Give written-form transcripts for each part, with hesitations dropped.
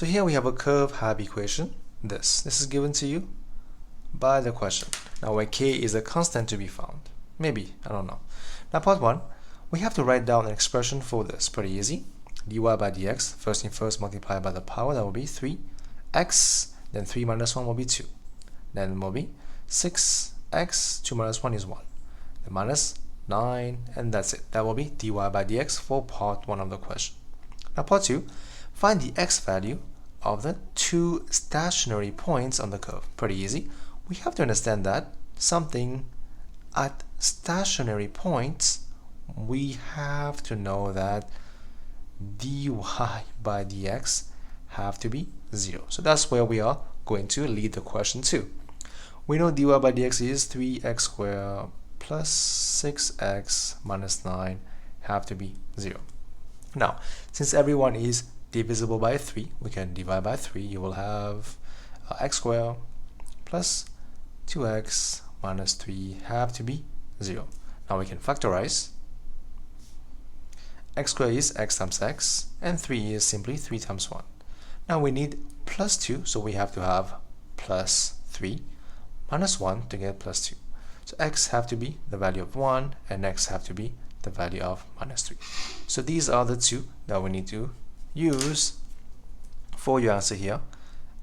So here we have a curve have equation. This is given to you by the question. Now where k is a constant to be found. Maybe, I don't know. Now part 1, we have to write down an expression for this. Pretty easy. dy by dx, first thing first, multiplied by the power, that will be 3x, then 3 minus 1 will be 2. Then will be 6x, 2 minus 1 is 1. Then minus 9, and that's it. That will be dy by dx for part 1 of the question. Now part 2, find the x value of the two stationary points on the curve. Pretty easy. We have to understand that something at stationary points, we have to know that dy by dx have to be 0. So that's where we are going to lead the question to. We know dy by dx is 3x squared plus 6x minus 9 have to be 0. Now, since everyone is divisible by 3, we can divide by 3. You will have x squared plus 2x minus 3 have to be 0. Now we can factorize. X squared is x times x, and 3 is simply 3 times 1. Now we need plus 2, so we have to have plus 3 minus 1 to get plus 2. So x have to be the value of 1, and x have to be the value of minus 3. So these are the two that we need to use for your answer here.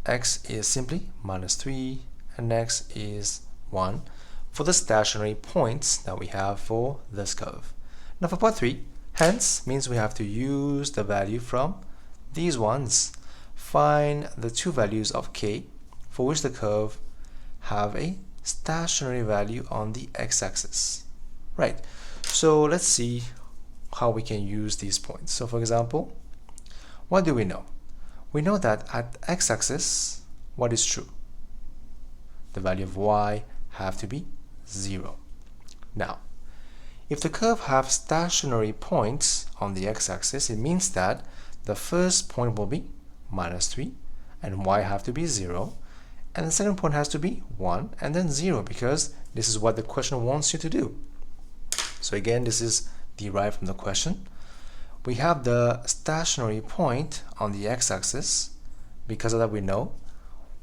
X is simply minus 3 and x is 1 for the stationary points that we have for this curve. Now for part 3, hence means we have to use the value from these ones. Find the two values of k for which the curve have a stationary value on the x-axis. Right, so let's see how we can use these points. So for example, what do we know? We know that at x-axis, what is true? The value of y have to be 0. Now, if the curve have stationary points on the x-axis, it means that the first point will be minus 3 and y have to be 0, and the second point has to be 1 and then 0, because this is what the question wants you to do. So again, this is derived from the question. We have the stationary point on the x-axis. Because of that, we know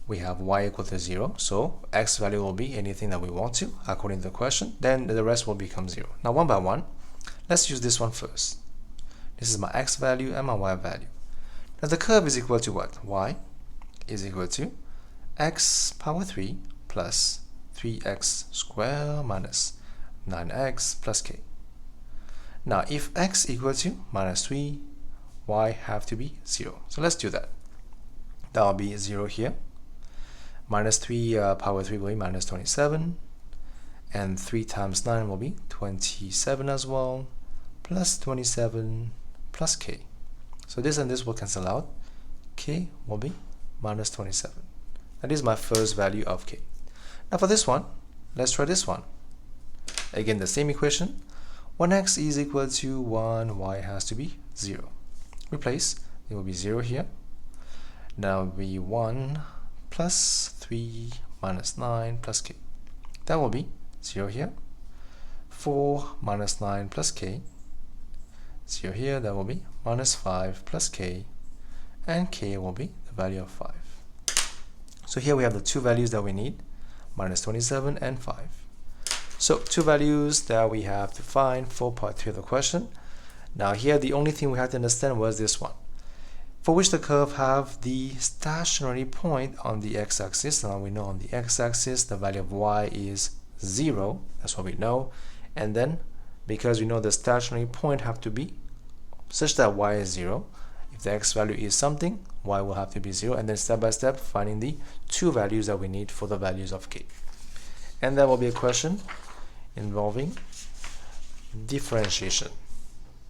we have y equal to 0, so x value will be anything that we want to according to the question. Then the rest will become 0. Now one by one, let's use this one first. This is my x value and my y value. Now the curve is equal to what? Y is equal to x power 3 plus 3x squared minus 9x plus k. Now if x equal to minus 3, y have to be 0. So let's do that. That will be 0 here. Minus 3 power 3 will be minus 27. And 3 times 9 will be 27 as well. Plus 27 plus k. So this and this will cancel out. K will be minus 27. That is my first value of k. Now for this one, let's try this one. Again, the same equation. 1x is equal to 1, y has to be 0. Replace, it will be 0 here. Now it will be 1 plus 3 minus 9 plus k. That will be 0 here. 4 minus 9 plus k. 0 here, that will be minus 5 plus k. And k will be the value of 5. So here we have the two values that we need, minus 27 and 5. So two values that we have to find for part 3 of the question. Now here the only thing we have to understand was this one, for which the curve have the stationary point on the x-axis. Now we know on the x-axis the value of y is 0, that's what we know. And then because we know the stationary point have to be such that y is 0, if the x value is something, y will have to be 0, and then step by step finding the two values that we need for the values of k. And that will be a question involving differentiation.